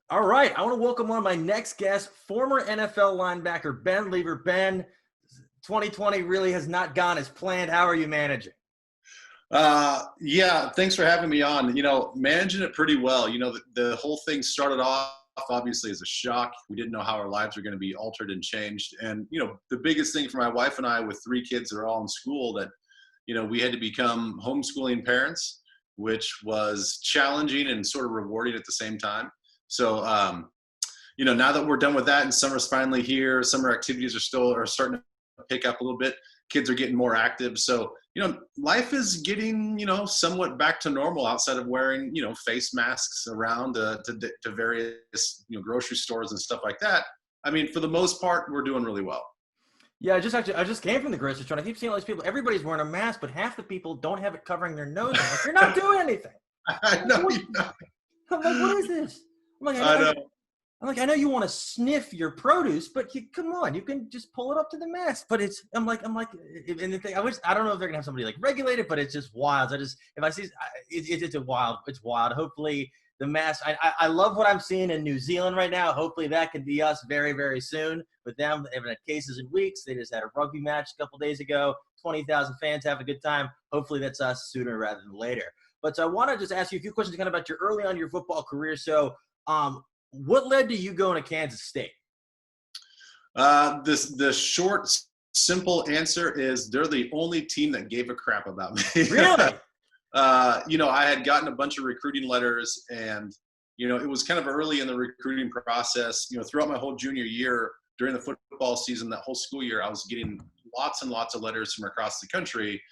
All right, I want to welcome on my next guest, former NFL linebacker Ben Leber. Ben, 2020 really has not gone as planned. How are you managing? Yeah, thanks for having me on. Managing it pretty well. The whole thing started off obviously as a shock. We didn't know how our lives were going to be altered and changed. And, the biggest thing for my wife and I with three kids that are all in school that, we had to become homeschooling parents, which was challenging and sort of rewarding at the same time. So, now that we're done with that and summer's finally here, summer activities are starting to pick up a little bit. Kids are getting more active. So, life is getting, somewhat back to normal outside of wearing, face masks around to various, grocery stores and stuff like that. I mean, for the most part, we're doing really well. Yeah, I just came from the grocery store. And I keep seeing all these people. Everybody's wearing a mask, but half the people don't have it covering their nose. I'm like, you're not doing anything. I know. What, I'm like, what is this? I'm like, I know. I know you want to sniff your produce, but come on, you can just pull it up to the mask. But and the thing, I don't know if they're gonna have somebody like regulate it, but it's just wild. If I see, it's wild. Hopefully the mask. I love what I'm seeing in New Zealand right now. Hopefully that can be us very, very soon. With them, they haven't had cases in weeks. They just had a rugby match a couple days ago. 20,000 fans have a good time. Hopefully that's us sooner rather than later. But I want to just ask you a few questions kind of about your early on your football career. So, what led to you going to Kansas State? The short, simple answer is they're the only team that gave a crap about me. Really? I had gotten a bunch of recruiting letters, and it was kind of early in the recruiting process. Throughout my whole junior year, during the football season, that whole school year, I was getting lots and lots of letters from across the country.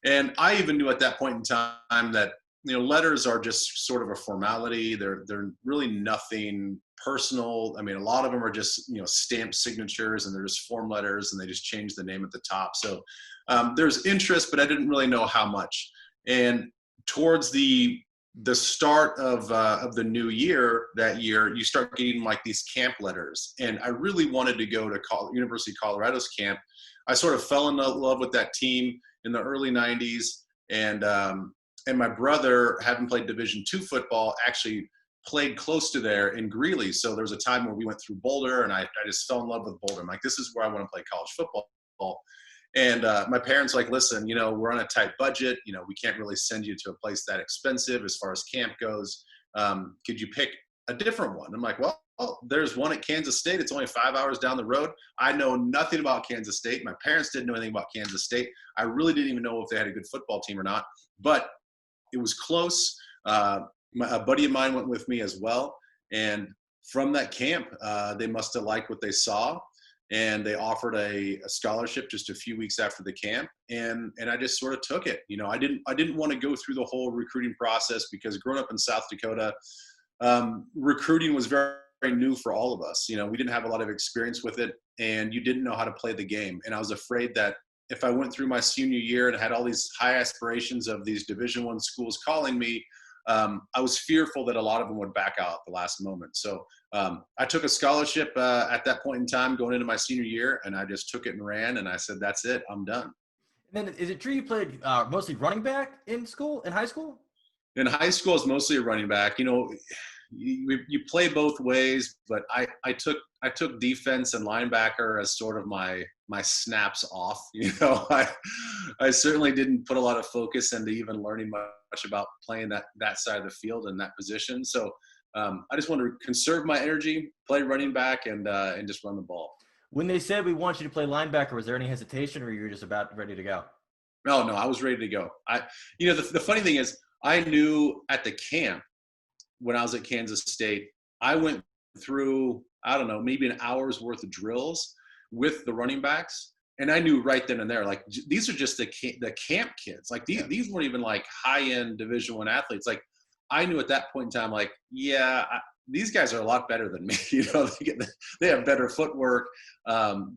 And I even knew at that point in time that letters are just sort of a formality. They're really nothing personal. I mean, a lot of them are just stamped signatures, and they're just form letters, and they just change the name at the top. So there's interest, but I didn't really know how much. And towards the start of the new year that year, you start getting like these camp letters, and I really wanted to go to University of Colorado's camp. I sort of fell in love with that team in the early 90s, and my brother, having played Division II football, actually played close to there in Greeley. So there was a time where we went through Boulder, and I just fell in love with Boulder. I'm like, this is where I want to play college football. And my parents were like, listen, we're on a tight budget. We can't really send you to a place that expensive as far as camp goes. Could you pick a different one? I'm like, well, there's one at Kansas State. It's only 5 hours down the road. I know nothing about Kansas State. My parents didn't know anything about Kansas State. I really didn't even know if they had a good football team or not. But it was close. A buddy of mine went with me as well. And from that camp, they must have liked what they saw. And they offered a scholarship just a few weeks after the camp. And I just sort of took it. I didn't want to go through the whole recruiting process, because growing up in South Dakota, recruiting was very, very new for all of us. We didn't have a lot of experience with it, and you didn't know how to play the game. And I was afraid that if I went through my senior year and had all these high aspirations of these Division I schools calling me, I was fearful that a lot of them would back out at the last moment. So I took a scholarship at that point in time going into my senior year, and I just took it and ran, and I said, that's it, I'm done. And then, is it true you played mostly running back in high school? In high school, it's mostly a running back. You play both ways, but I took defense and linebacker as sort of my snaps off. I certainly didn't put a lot of focus into even learning much about playing that side of the field and that position. So I just wanted to conserve my energy, play running back, and just run the ball. When they said we want you to play linebacker, was there any hesitation, or you were just about ready to go? No, I was ready to go. The funny thing is, I knew at the camp when I was at Kansas State, I went through, I don't know, maybe an hour's worth of drills with the running backs. And I knew right then and there, like, these are just the camp kids. Like, these weren't even like high-end Division I athletes. Like, I knew at that point in time, like, these guys are a lot better than me. They have better footwork.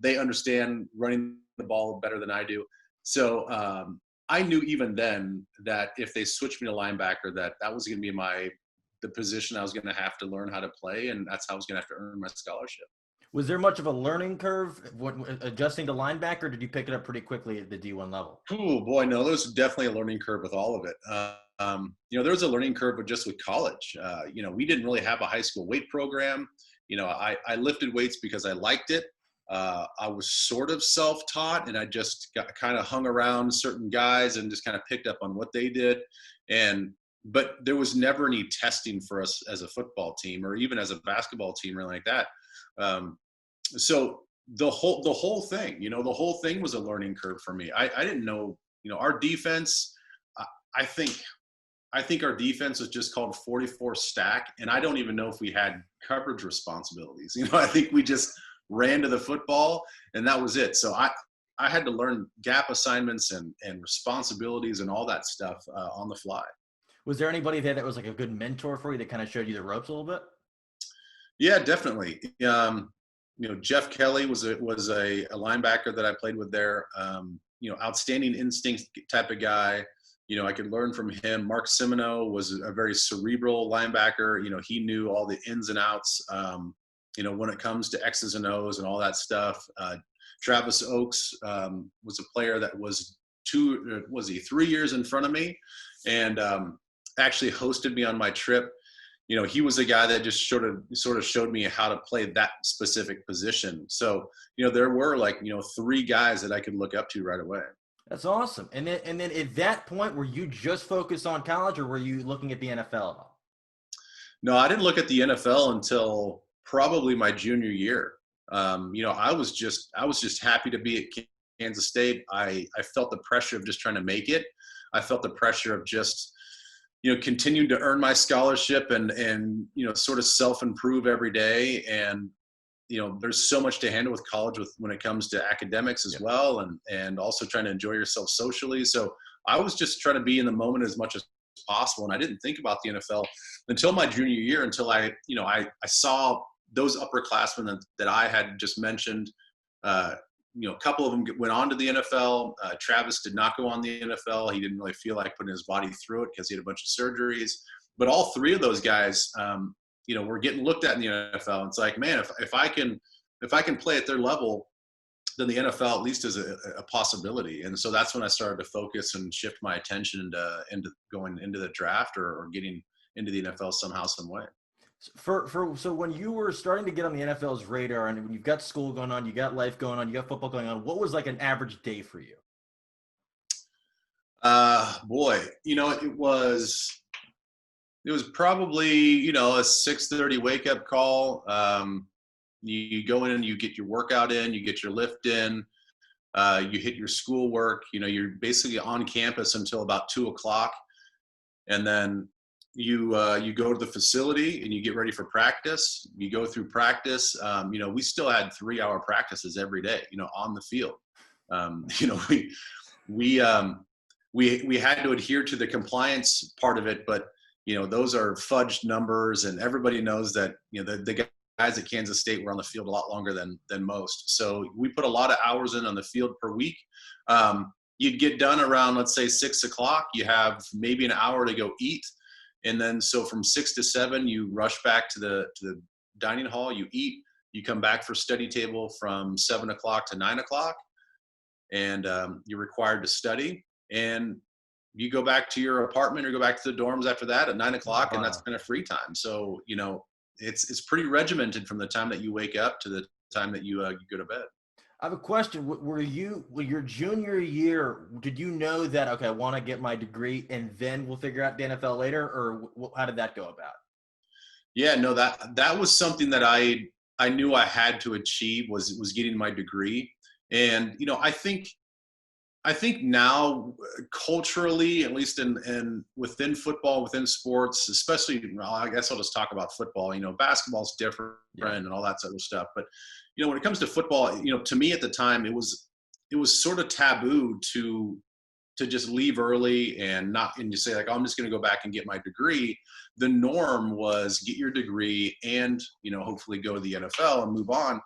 They understand running the ball better than I do. So I knew even then that if they switched me to linebacker, that was going to be the position I was going to have to learn how to play, and that's how I was going to have to earn my scholarship. Was there much of a learning curve adjusting to linebacker? Or did you pick it up pretty quickly at the D1 level? Oh boy, no, there's definitely a learning curve with all of it. There was a learning curve with college. We didn't really have a high school weight program. I lifted weights because I liked it. I was sort of self-taught, and I just got kind of hung around certain guys and just kind of picked up on what they did. But there was never any testing for us as a football team or even as a basketball team or anything like that. So the whole thing, the whole thing was a learning curve for me. I didn't know, our defense. I think our defense was just called 44 stack, and I don't even know if we had coverage responsibilities. I think we just ran to the football, and that was it. So I had to learn gap assignments and responsibilities and all that stuff on the fly. Was there anybody there that was like a good mentor for you that kind of showed you the ropes a little bit? Yeah, definitely. Jeff Kelly was a linebacker that I played with there. Outstanding instinct type of guy. I could learn from him. Mark Simino was a very cerebral linebacker. He knew all the ins and outs, when it comes to X's and O's and all that stuff. Travis Oakes was a player that was 3 years in front of me, and actually hosted me on my trip. He was a guy that just sort of showed me how to play that specific position. So, there were three guys that I could look up to right away. That's awesome. And then at that point, were you just focused on college, or were you looking at the NFL at all? No, I didn't look at the NFL until probably my junior year. I was just happy to be at Kansas State. I felt the pressure of just trying to make it. I felt the pressure of just, continuing to earn my scholarship and sort of self-improve every day. And, there's so much to handle with college when it comes to academics as well, and also trying to enjoy yourself socially. So I was just trying to be in the moment as much as possible. And I didn't think about the NFL until my junior year, until I saw those upperclassmen that I had just mentioned. A couple of them went on to the NFL. Travis did not go on the NFL. He didn't really feel like putting his body through it because he had a bunch of surgeries. But all three of those guys, were getting looked at in the NFL. It's like, man, if I can play at their level, then the NFL at least is a possibility. And so that's when I started to focus and shift my attention into going into the draft or getting into the NFL somehow, some way. So when you were starting to get on the NFL's radar, and when you've got school going on, you got life going on, you got football going on, what was like an average day for you? It was probably, a 6:30 wake up call. You go in and you get your workout in, you get your lift in, you hit your school work. You're basically on campus until about 2:00, and then you go to the facility and you get ready for practice. You go through practice. We still had 3-hour practices every day, on the field. We had to adhere to the compliance part of it, but those are fudged numbers, and everybody knows that the guys at Kansas State were on the field a lot longer than most. So we put a lot of hours in on the field per week. You'd get done around, let's say, 6:00. You have maybe an hour to go eat. And then, so from 6 to 7, you rush back to the dining hall, you eat, you come back for study table from 7:00 to 9:00, and you're required to study. And you go back to your apartment or go back to the dorms after that at 9:00, and that's kind of free time. So, it's pretty regimented from the time that you wake up to the time that you go to bed. I have a question. Were your junior year, did you know that, okay, I want to get my degree and then we'll figure out the NFL later, or how did that go about? Yeah, no, that was something that I knew I had to achieve was getting my degree. And, I think now culturally, at least in within football, within sports, especially, I guess I'll just talk about football. Basketball's different and all that sort of stuff. But when it comes to football, to me at the time, it was sort of taboo to just leave early and you say like, oh, I'm just going to go back and get my degree. The norm was get your degree and hopefully go to the NFL and move on.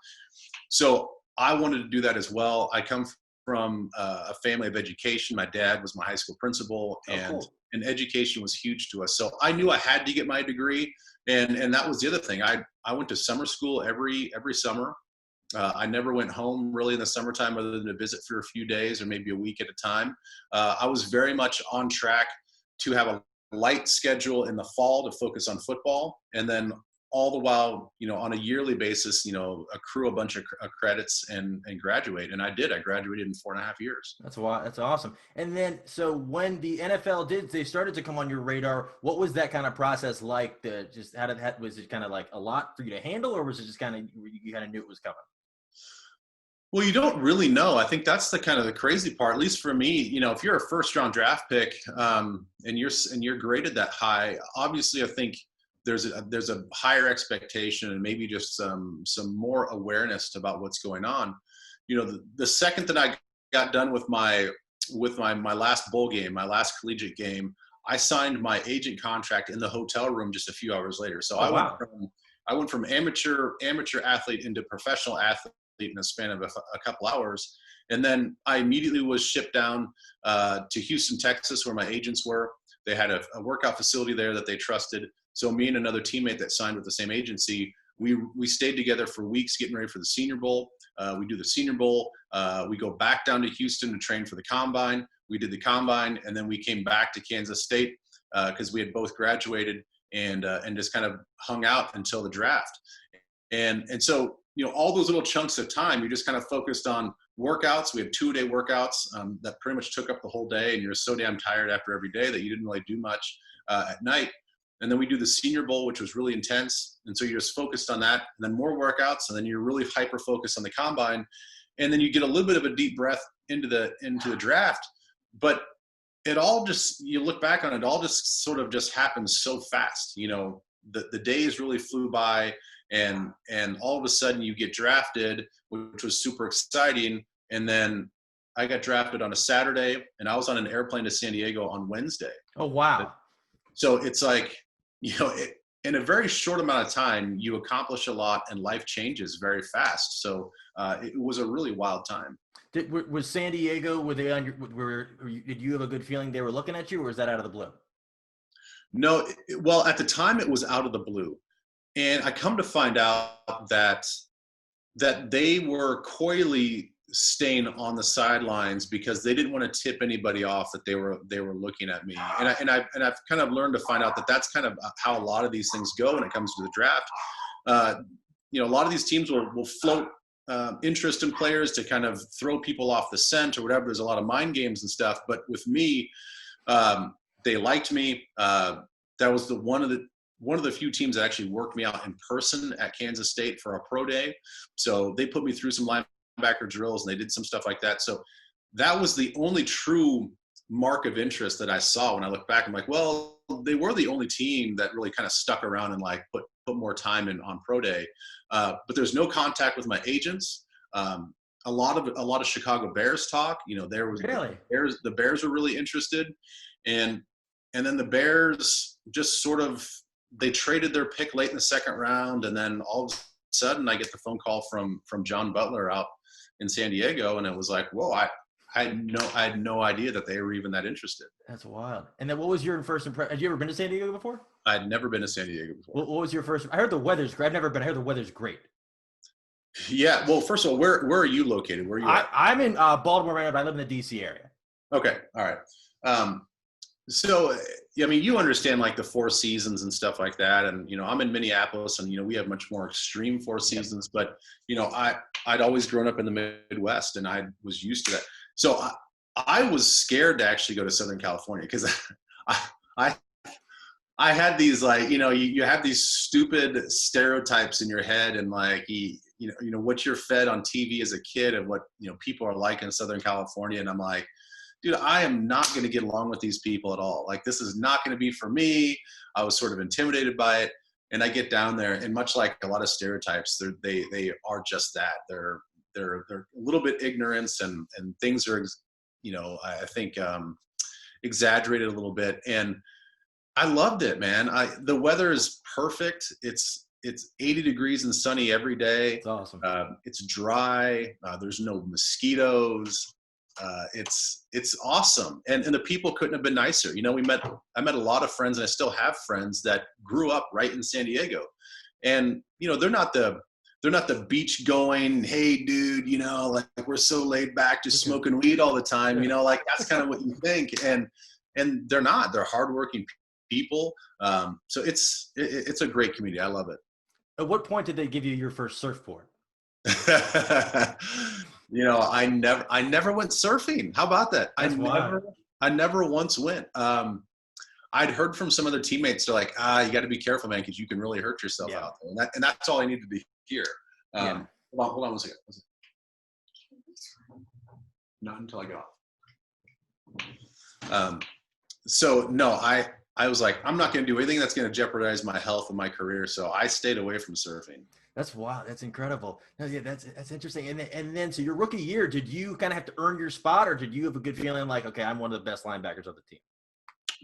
So I wanted to do that as well. I come from a family of education. My dad was my high school principal, and education was huge to us. So I knew I had to get my degree, and that was the other thing. I went to summer school every summer. I never went home really in the summertime other than to visit for a few days or maybe a week at a time. I was very much on track to have a light schedule in the fall to focus on football, and then all the while, on a yearly basis, accrue a bunch of credits and graduate. And I did. I graduated in 4.5 years. That's why. That's awesome. And then, so when the NFL they started to come on your radar, what was that kind of process like? Was it kind of like a lot for you to handle, or was it just kind of, you kind of knew it was coming? Well, you don't really know. I think that's the kind of the crazy part, at least for me. If you're a first round draft pick, and you're graded that high, obviously I think there's a higher expectation and maybe just some more awareness about what's going on. The second that I got done with my last bowl game, my last collegiate game, I signed my agent contract in the hotel room just a few hours later. So I went from amateur athlete into professional athlete in a span of a couple hours. And then I immediately was shipped down to Houston, Texas, where my agents were. They had a workout facility there that they trusted. So me and another teammate that signed with the same agency, we stayed together for weeks getting ready for the Senior Bowl. We do the Senior Bowl. We go back down to Houston to train for the Combine. We did the Combine, and then we came back to Kansas State because we had both graduated and just kind of hung out until the draft. And so, all those little chunks of time, you just kind of focused on workouts. We had 2-a-day workouts that pretty much took up the whole day, and you're so damn tired after every day that you didn't really do much at night. And then we do the Senior Bowl, which was really intense. And so you're just focused on that, and then more workouts, and then you're really hyper-focused on the Combine. And then you get a little bit of a deep breath into the draft. But it all just, you look back on it, all just sort of just happens so fast. The days really flew by, and all of a sudden you get drafted, which was super exciting. And then I got drafted on a Saturday, and I was on an airplane to San Diego on Wednesday. Oh, wow. So it's like, in a very short amount of time, you accomplish a lot and life changes very fast. So it was a really wild time. Was San Diego, did you have a good feeling they were looking at you, or was that out of the blue? No, well, at the time it was out of the blue. And I come to find out that they were coyly staying on the sidelines because they didn't want to tip anybody off that they were looking at me. And I've kind of learned to find out that that's kind of how a lot of these things go when it comes to the draft. A lot of these teams will float interest in players to kind of throw people off the scent or whatever. There's a lot of mind games and stuff. But with me, they liked me. That was one of the few teams that actually worked me out in person at Kansas State for a pro day. So they put me through some linebacker drills, and they did some stuff like that. So that was the only true mark of interest that I saw. When I look back, I'm like, well, they were the only team that really kind of stuck around and like put more time in on pro day. But there's no contact with my agents. A lot of Chicago Bears talk. There was really? The Bears were really interested, and then the Bears just sort of, they traded their pick late in the second round, and then all of a sudden I get the phone call from John Butler out in San Diego, and it was like, whoa, I had no idea that they were even that interested. That's wild. And then what was your first impression? Had you ever been to San Diego before? I'd never been to San Diego before. What was your first? I heard the weather's great. I've never been. I heard the weather's great. Yeah. Well, first of all, where are you located? Where are you at? I'm in Baltimore right now, but I live in the D.C. area. Okay. All right. So, I mean, you understand like the Four Seasons and stuff like that. And, I'm in Minneapolis, and, we have much more extreme Four Seasons, but, I'd always grown up in the Midwest, and I was used to that. So I was scared to actually go to Southern California because I had these like, you have these stupid stereotypes in your head, and like, what you're fed on TV as a kid and what, people are like in Southern California. And I'm like, dude, I am not going to get along with these people at all. Like, this is not going to be for me. I was sort of intimidated by it. And I get down there, and much like a lot of stereotypes, they are just that. They're a little bit ignorant, and things are, I think exaggerated a little bit. And I loved it, man. The weather is perfect. It's 80 degrees and sunny every day. It's awesome. It's dry. There's no mosquitoes. It's awesome. And the people couldn't have been nicer. I met a lot of friends, and I still have friends that grew up right in San Diego. And, they're not the the beach going, hey dude, you know, like we're so laid back, just smoking weed all the time, you know, like that's kind of what you think. And they're not. They're hardworking people. So it's a great community. I love it. At what point did they give you your first surfboard? You know, I never went surfing. How about that? That's wild. I never once went. I'd heard from some other teammates. They're like, you got to be careful, man, because you can really hurt yourself out there. And that's all I needed to hear. Hold on 1 second. Not until I get off. So no, I was like, I'm not going to do anything that's going to jeopardize my health and my career. So I stayed away from surfing. That's wild. That's incredible. No, yeah, that's interesting. And then, so your rookie year, did you kind of have to earn your spot, or did you have a good feeling like, okay, I'm one of the best linebackers of the team?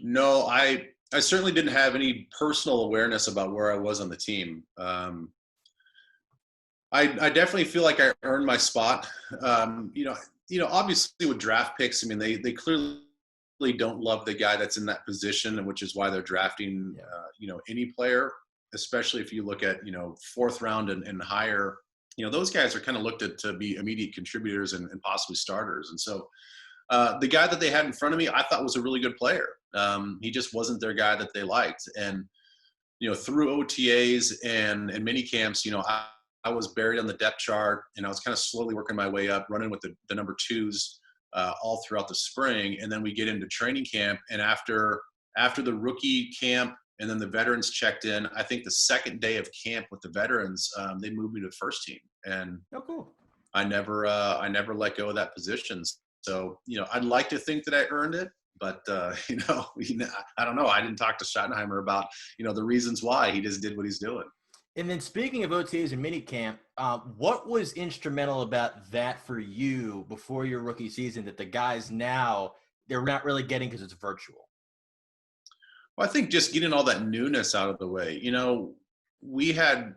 No, I certainly didn't have any personal awareness about where I was on the team. I definitely feel like I earned my spot. You know, obviously with draft picks, I mean, they clearly don't love the guy that's in that position, and which is why they're drafting, you know, any player, especially if you look at, you know, 4th round and higher. You know, those guys are kind of looked at to be immediate contributors and possibly starters. And so the guy that they had in front of me, I thought was a really good player. He just wasn't their guy that they liked. And, you know, through OTAs and mini camps, you know, I was buried on the depth chart, and I was kind of slowly working my way up, running with the number 2s all throughout the spring. And then we get into training camp, and after the rookie camp and then the veterans checked in, I think the second day of camp with the veterans, they moved me to the first team. And cool. I never let go of that position. So, you know, I'd like to think that I earned it, but, you know, I don't know. I didn't talk to Schottenheimer about, you know, the reasons why. He just did what he's doing. And then speaking of OTAs and minicamp, what was instrumental about that for you before your rookie season that the guys now, they're not really getting because it's virtual? Well, I think just getting all that newness out of the way. You know, we had,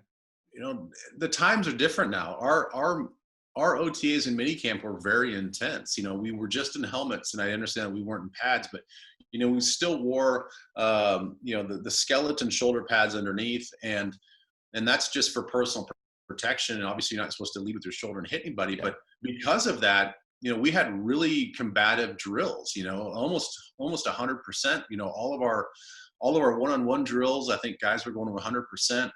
you know, the times are different now. Our OTAs and minicamp were very intense. You know, we were just in helmets, and I understand that we weren't in pads, but, you know, we still wore, you know, the skeleton shoulder pads underneath, and that's just for personal protection. And obviously you're not supposed to lead with your shoulder and hit anybody. But because of that, you know, we had really combative drills, you know, almost 100%, you know, all of our one-on-one drills, I think guys were going to 100%.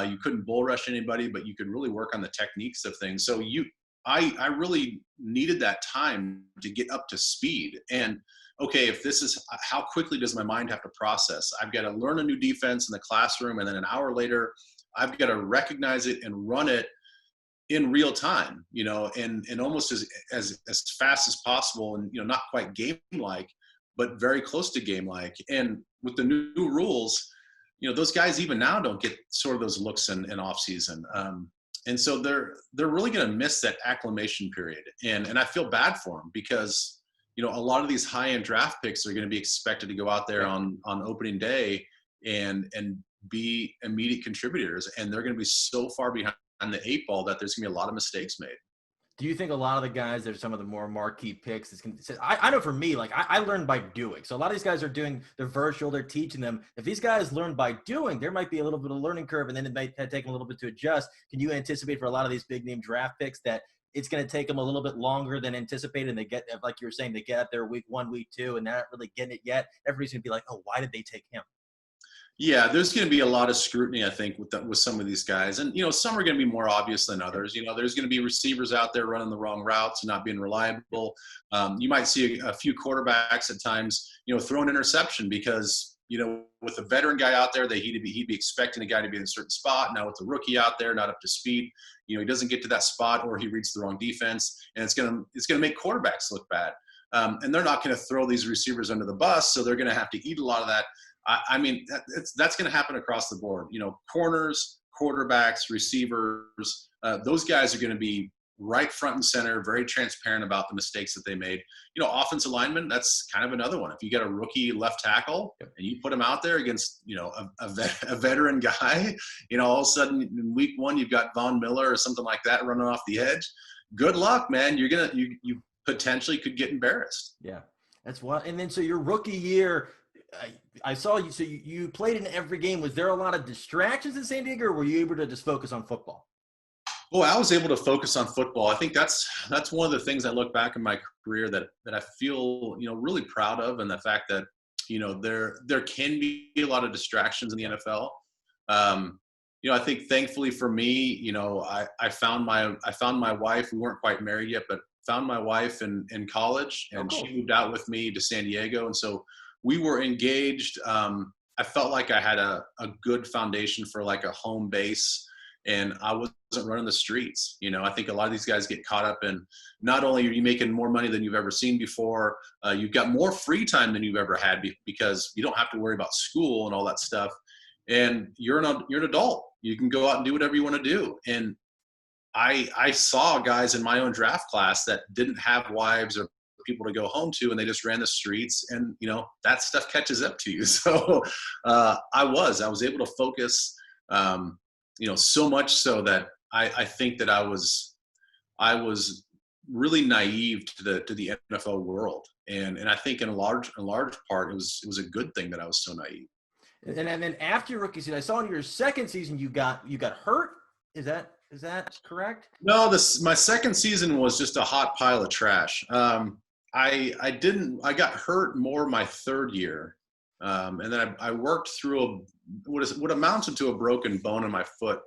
You couldn't bull rush anybody, but you could really work on the techniques of things. So I really needed that time to get up to speed. And okay, if this is, how quickly does my mind have to process? I've got to learn a new defense in the classroom, and then an hour later, I've got to recognize it and run it in real time, you know, and almost as fast as possible, and, you know, not quite game-like, but very close to game-like. And with the new rules, you know, those guys even now don't get sort of those looks in off season. And so they're really going to miss that acclimation period. And I feel bad for them because, you know, a lot of these high-end draft picks are going to be expected to go out there on opening day and be immediate contributors. And they're going to be so far behind the 8 ball that there's going to be a lot of mistakes made. Do you think a lot of the guys that are some of the more marquee picks I know for me, like I learned by doing. So a lot of these guys are doing the virtual, they're teaching them. If these guys learn by doing, there might be a little bit of a learning curve, and then it might take them a little bit to adjust. Can you anticipate for a lot of these big name draft picks that it's going to take them a little bit longer than anticipated, and they get, like you were saying, they get out there week 1, week 2, and they're not really getting it yet? Everybody's going to be like, oh, why did they take him? Yeah, there's going to be a lot of scrutiny, I think, with some of these guys. And, you know, some are going to be more obvious than others. You know, there's going to be receivers out there running the wrong routes and not being reliable. You might see a few quarterbacks at times, you know, throw an interception because, you know, with a veteran guy out there, he'd be expecting a guy to be in a certain spot. Now with the rookie out there, not up to speed, you know, he doesn't get to that spot, or he reads the wrong defense, and it's going to make quarterbacks look bad. And they're not going to throw these receivers under the bus, so they're going to have to eat a lot of that. I mean, that's going to happen across the board. You know, corners, quarterbacks, receivers, those guys are going to be right front and center, very transparent about the mistakes that they made. You know, offensive linemen, that's kind of another one. If you get a rookie left tackle and you put him out there against, you know, a veteran guy, you know, all of a sudden in week 1 you've got Von Miller or something like that running off the edge. Good luck, man. You potentially could get embarrassed. Yeah, that's wild. And then so your rookie year, I saw you. So you played in every game. Was there a lot of distractions in San Diego, or were you able to just focus on football? Boy, I was able to focus on football. I think that's one of the things I look back in my career that I feel, really proud of, and the fact that, there can be a lot of distractions in the NFL. I think thankfully for me, I found my wife. We weren't quite married yet, but found my wife in college, Oh, and cool. she moved out with me to San Diego, and so we were engaged. I felt like I had a good foundation for like a home base, and I wasn't running the streets. I think a lot of these guys get caught up in, not only are you making more money than you've ever seen before, you've got more free time than you've ever had because you don't have to worry about school and all that stuff. And you're an adult. You can go out and do whatever you want to do. And I saw guys in my own draft class that didn't have wives or people to go home to, and they just ran the streets, and that stuff catches up to you. So I was able to focus, so much so that I think that I was really naive to the NFL world, and I think in a large part it was a good thing that I was so naive. And then after your rookie season, I saw in your second season you got hurt. Is that correct? No, my second season was just a hot pile of trash. I got hurt more my third year, and then I worked through what amounted to a broken bone in my foot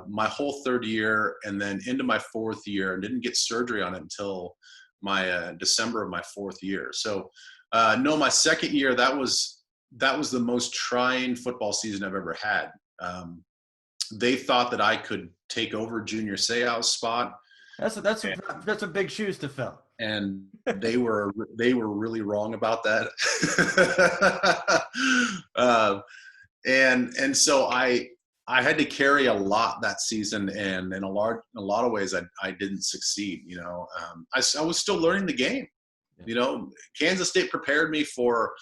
my whole third year, and then into my fourth year, and didn't get surgery on it until my December of my fourth year. So no, my second year, that was the most trying football season I've ever had. They thought that I could take over Junior Seau's spot. That's a big shoes to fill. And they were really wrong about that. And so I had to carry a lot that season, and in a lot of ways I didn't succeed. I was still learning the game. Kansas State prepared me for,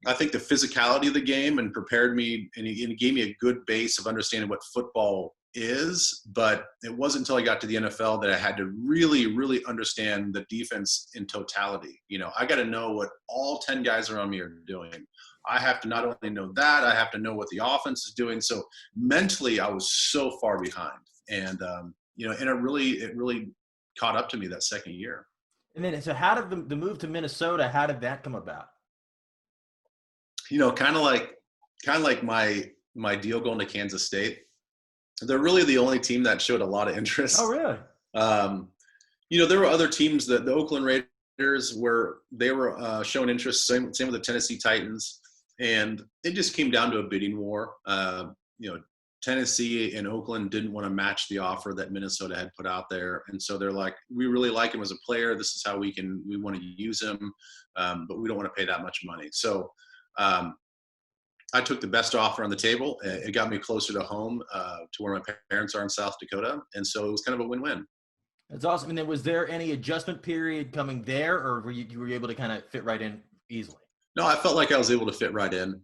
I think, the physicality of the game, and prepared me, and it gave me a good base of understanding what football is. But it wasn't until I got to the NFL that I had to really, really understand the defense in totality. I got to know what all 10 guys around me are doing. I have to not only know that, I have to know what the offense is doing. So mentally, I was so far behind, and and it really caught up to me that second year. And then, so how did the move to Minnesota? How did that come about? Kind of like my deal going to Kansas State. They're really the only team that showed a lot of interest. Oh, really? There were other teams that the Oakland Raiders were showing interest. Same with the Tennessee Titans, and it just came down to a bidding war. Tennessee and Oakland didn't want to match the offer that Minnesota had put out there, and so they're like, we really like him as a player. This is how we want to use him, but we don't want to pay that much money. So I took the best offer on the table. It got me closer to home, to where my parents are in South Dakota. And so it was kind of a win-win. That's awesome. And then, was there any adjustment period coming there, or were you able to kind of fit right in easily? No, I felt like I was able to fit right in.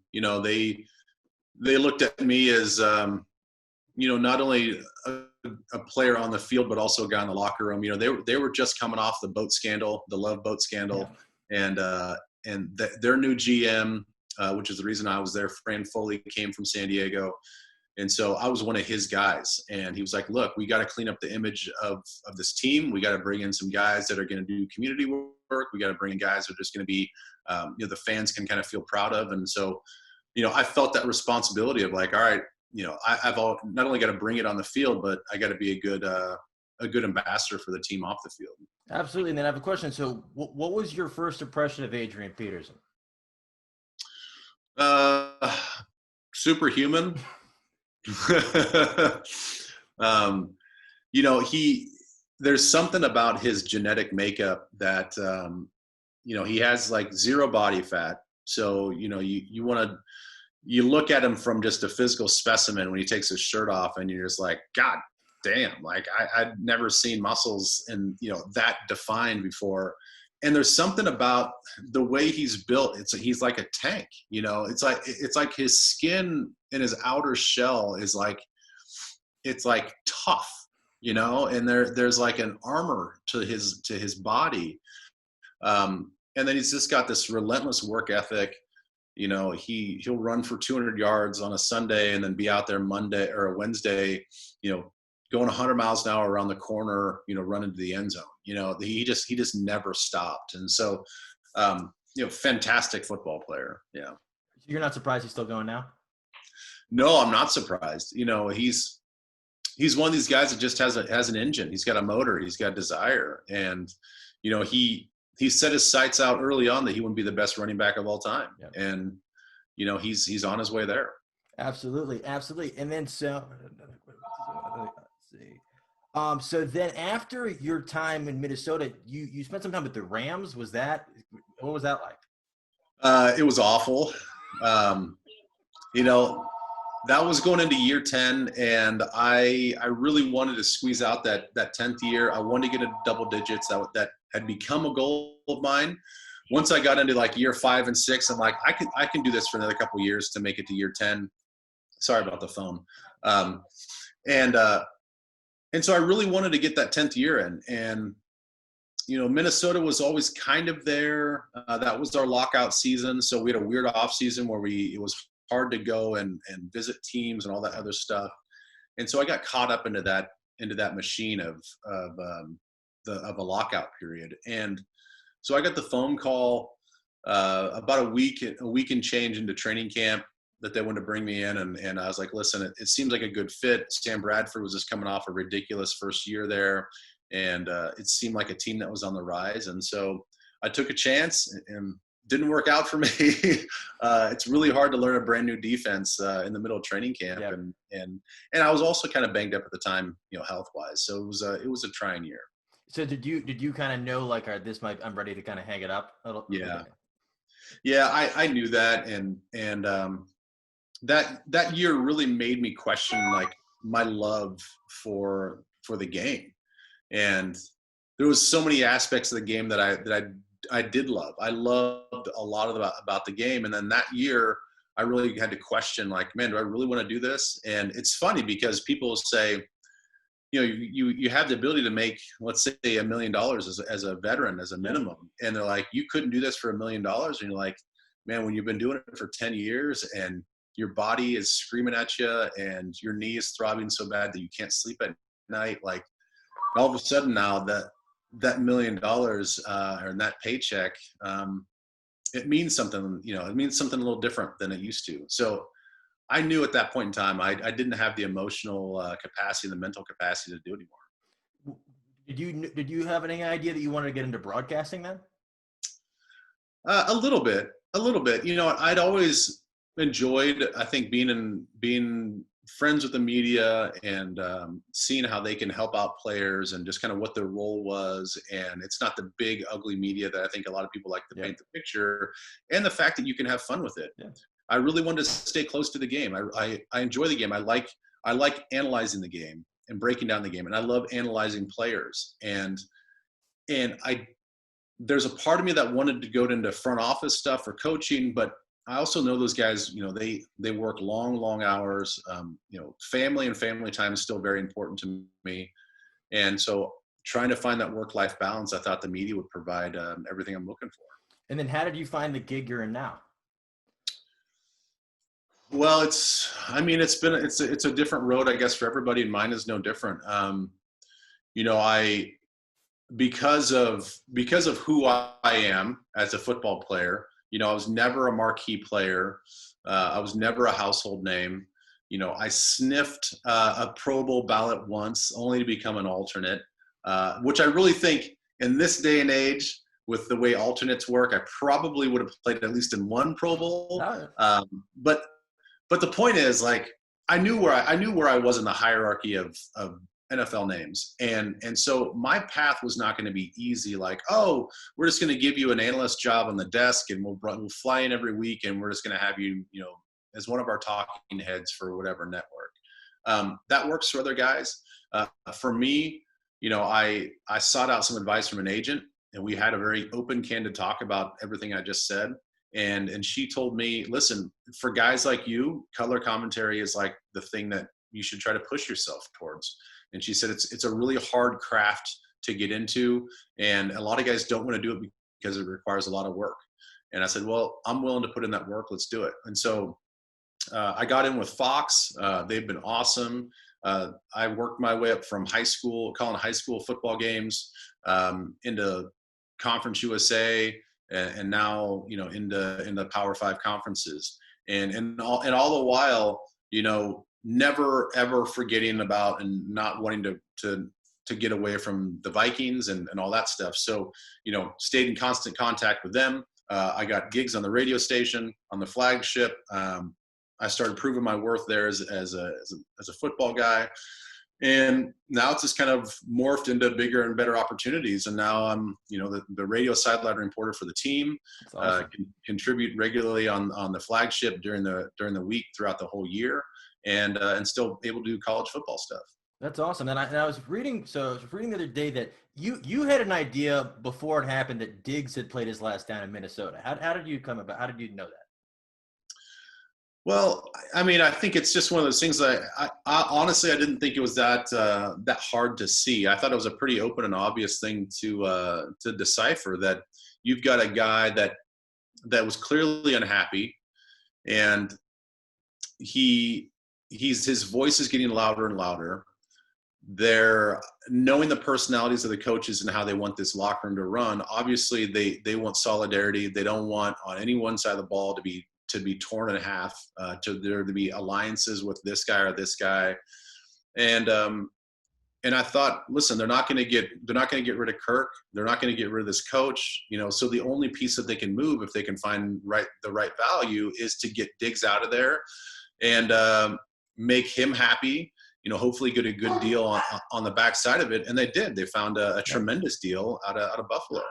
They looked at me as, not only a player on the field, but also a guy in the locker room. They were just coming off the boat scandal, the Love Boat scandal. Yeah. And their new GM, which is the reason I was there, Fran Foley, came from San Diego. And so I was one of his guys. And he was like, look, we got to clean up the image of this team. We got to bring in some guys that are going to do community work. We got to bring in guys that are just going to be, the fans can kind of feel proud of. And so, I felt that responsibility of like, all right, I've not only got to bring it on the field, but I got to be a good ambassador for the team off the field. Absolutely. And then I have a question. So what was your first impression of Adrian Peterson? Superhuman. There's something about his genetic makeup that, he has like zero body fat. So, you look at him from just a physical specimen when he takes his shirt off, and you're just like, God damn, like I'd never seen muscles and, that defined before. And there's something about the way he's built. He's like a tank, it's like his skin and his outer shell is like, it's like tough, and there's like an armor to his body. And then he's just got this relentless work ethic. He'll run for 200 yards on a Sunday and then be out there Monday or a Wednesday, going 100 miles an hour around the corner, running to the end zone. He just never stopped. And so, fantastic football player. Yeah. You're not surprised he's still going now? No, I'm not surprised. He's one of these guys that just has an engine. He's got a motor. He's got desire. And, he set his sights out early on that he wouldn't be the best running back of all time. Yeah. And, he's on his way there. Absolutely. Absolutely. And then, so then after your time in Minnesota, you spent some time with the Rams. What was that like? It was awful. That was going into year 10, and I really wanted to squeeze out that 10th year. I wanted to get into double digits. That had become a goal of mine. Once I got into like year 5 and 6, I'm like, I can do this for another couple of years to make it to year 10. Sorry about the phone. And so I really wanted to get that 10th year in. And, Minnesota was always kind of there. That was our lockout season. So we had a weird off season where it was hard to go and visit teams and all that other stuff. And so I got caught up into that machine of a lockout period. And so I got the phone call about a week and change into training camp that they wanted to bring me in. And I was like, listen, it seems like a good fit. Sam Bradford was just coming off a ridiculous first year there. And it seemed like a team that was on the rise. And so I took a chance and didn't work out for me. It's really hard to learn a brand new defense in the middle of training camp. Yep. And I was also kind of banged up at the time, health wise. So it was a trying year. So did you kind of know like, all right, I'm ready to kind of hang it up a little? Yeah. Yeah. I knew that. And that year really made me question like my love for the game. And there was so many aspects of the game that I did love. I loved a lot about the game. And then that year I really had to question like, man, do I really want to do this? And it's funny because people say, you have the ability to make, let's say $1 million as a veteran, as a minimum. And they're like, you couldn't do this for $1 million. And you're like, man, when you've been doing it for 10 years and your body is screaming at you and your knee is throbbing so bad that you can't sleep at night, like all of a sudden now that $1 million or that paycheck, it means something, it means something a little different than it used to. So I knew at that point in time, I didn't have the emotional capacity, the mental capacity to do it anymore. Did you have any idea that you wanted to get into broadcasting then? A little bit. I'd always enjoyed, I think, being friends with the media and seeing how they can help out players and just kind of what their role was. And it's not the big, ugly media that I think a lot of people like to paint the picture, and the fact that you can have fun with it. Yeah. I really wanted to stay close to the game. I enjoy the game. I like analyzing the game and breaking down the game. And I love analyzing players. And there's a part of me that wanted to go into front office stuff or coaching, but I also know those guys, they work long hours. Family and family time is still very important to me. And so trying to find that work-life balance, I thought the media would provide everything I'm looking for. And then how did you find the gig you're in now? Well, it's a different road, I guess, for everybody, and mine is no different. Because of who I am as a football player, I was never a marquee player. I was never a household name. I sniffed a Pro Bowl ballot once, only to become an alternate, which I really think in this day and age, with the way alternates work, I probably would have played at least in one Pro Bowl. But the point is, like, I knew where I was in the hierarchy of NFL names. And so my path was not going to be easy. Like, oh, we're just going to give you an analyst job on the desk and we'll fly in every week and we're just going to have you, as one of our talking heads for whatever network. That works for other guys. For me, I sought out some advice from an agent, and we had a very open, candid talk about everything I just said. And she told me, listen, for guys like you, color commentary is like the thing that you should try to push yourself towards. And she said, it's a really hard craft to get into. And a lot of guys don't want to do it because it requires a lot of work. And I said, well, I'm willing to put in that work. Let's do it. And so I got in with Fox. They've been awesome. I worked my way up from high school, calling high school football games, into Conference USA, and now, into Power 5 conferences, and all the while, never ever forgetting about and not wanting to get away from the Vikings and all that stuff. So, stayed in constant contact with them. I got gigs on the radio station, on the flagship. I started proving my worth there as a football guy. And now it's just kind of morphed into bigger and better opportunities. And now I'm, the radio sideline reporter for the team. That's awesome. Contribute regularly on the flagship during the week throughout the whole year, and still able to do college football stuff. That's awesome. And I was reading the other day that you had an idea before it happened that Diggs had played his last down in Minnesota. How did you come about? How did you know that? Well, I mean, I think it's just one of those things that I honestly, I didn't think it was that hard to see. I thought it was a pretty open and obvious thing to decipher, that you've got a guy that was clearly unhappy, and his voice is getting louder and louder. They're knowing the personalities of the coaches and how they want this locker room to run. Obviously, they want solidarity. They don't want on any one side of the ball to be torn in half, to be alliances with this guy or this guy. And I thought, listen, they're not going to get rid of Kirk. They're not going to get rid of this coach, so the only piece that they can move, if they can find the right value, is to get Diggs out of there and make him happy, hopefully get a good deal on the backside of it. And they did. They found a tremendous deal out of Buffalo.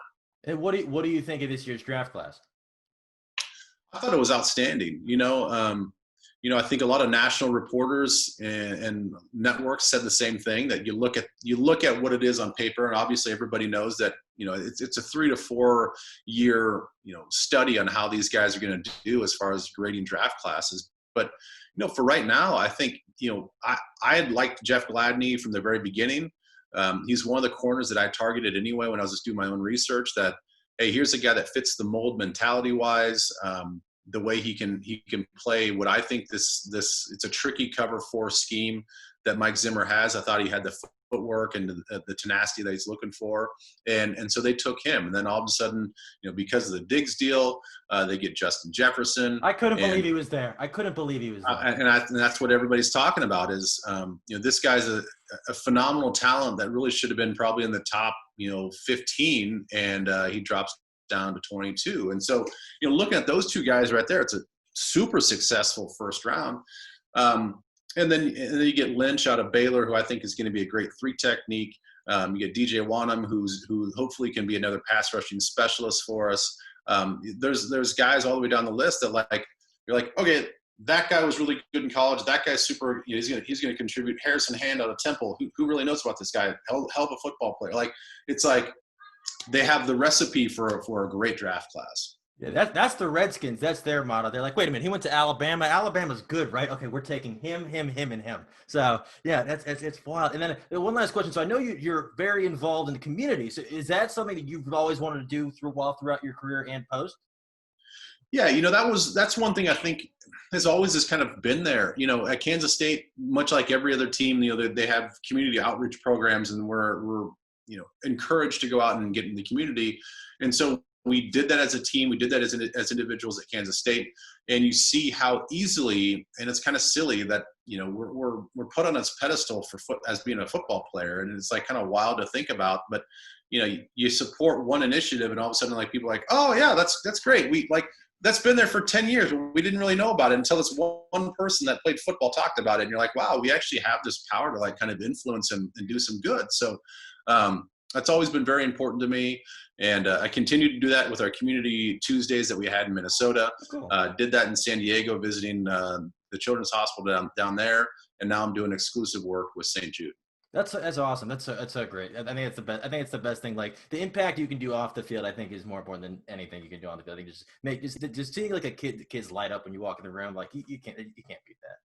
And what do you think of this year's draft class? I thought it was outstanding. I think a lot of national reporters and networks said the same thing, that you look at what it is on paper, and obviously everybody knows that it's a 3 to 4 year study on how these guys are going to do as far as grading draft classes. But for right now, I think I had liked Jeff Gladney from the very beginning. He's one of the corners that I targeted anyway when I was just doing my own research, that hey, here's a guy that fits the mold mentality-wise, the way he can play what I think it's a tricky cover 4 scheme that Mike Zimmer has. I thought he had the footwork and the tenacity that he's looking for, and so they took him. And then all of a sudden, because of the Diggs deal, they get Justin Jefferson. I couldn't believe he was there. And that's what everybody's talking about is, this guy's a phenomenal talent that really should have been probably in the top 15, and he drops down to 22. And so, looking at those 2 guys right there, it's a super successful first round. And then you get Lynch out of Baylor, who I think is going to be a great 3 technique. You get DJ Wanham, who hopefully can be another pass rushing specialist for us. There's guys all the way down the list that you're like, okay, that guy was really good in college. That guy's super. He's going to contribute. Harrison Hand out of Temple. Who really knows about this guy? Hell of a football player. It's like they have the recipe for a great draft class. Yeah, that's the Redskins. That's their motto. They're like, wait a minute, he went to Alabama. Alabama's good, right? Okay, we're taking him, and him. So yeah, it's wild. And then one last question. So I know you're very involved in the community. So is that something that you've always wanted to do throughout your career and post? Yeah, that's one thing I think has always just kind of been there. At Kansas State, much like every other team, they have community outreach programs, and we're encouraged to go out and get in the community. And so we did that as a team. We did that as individuals at Kansas State. And you see how easily, and it's kind of silly that we're put on this pedestal as being a football player, and it's kind of wild to think about. But you support one initiative, and all of a sudden people are like, oh yeah, that's great. We that's been there for 10 years. We didn't really know about it until this one person that played football talked about it. And you're like, wow, we actually have this power to kind of influence and do some good. So that's always been very important to me. And I continue to do that with our community Tuesdays that we had in Minnesota. Cool. Did that in San Diego, visiting the Children's Hospital down there. And now I'm doing exclusive work with St. Jude. That's awesome. That's so great. I think it's the best. I think it's the best thing. The impact you can do off the field, I think, is more important than anything you can do on the field. I think just seeing the kids light up when you walk in the room, you can't beat that.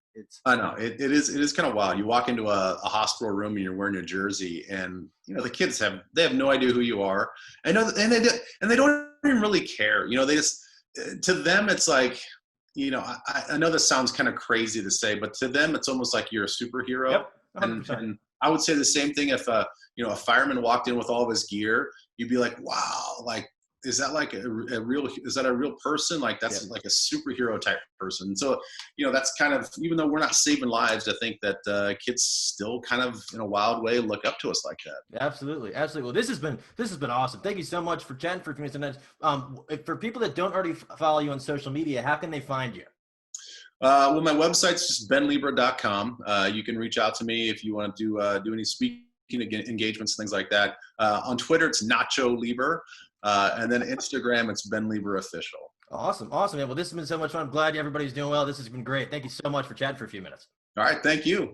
I know it is kind of wild. You walk into a hospital room and you're wearing your jersey, and the kids have no idea who you are, and they don't even really care. They just, to them it's like, I know this sounds kind of crazy to say, but to them it's almost like you're a superhero. Yep. 100%. And I would say the same thing if a fireman walked in with all of his gear, you'd be like, wow, like, is that like a real person? Like that's like a superhero type person. So, that's kind of, even though we're not saving lives, I think that kids still kind of in a wild way look up to us like that. Absolutely. Well, this has been awesome. Thank you so much for chatting for a few minutes. For people that don't already follow you on social media, how can they find you? Well, my website's just benleber.com. You can reach out to me if you want to do any speaking engagements, things like that. On Twitter, it's Nacho Lieber. And then Instagram, it's Ben Leber Official. Awesome. Man. Well, this has been so much fun. I'm glad everybody's doing well. This has been great. Thank you so much for chatting for a few minutes. All right. Thank you.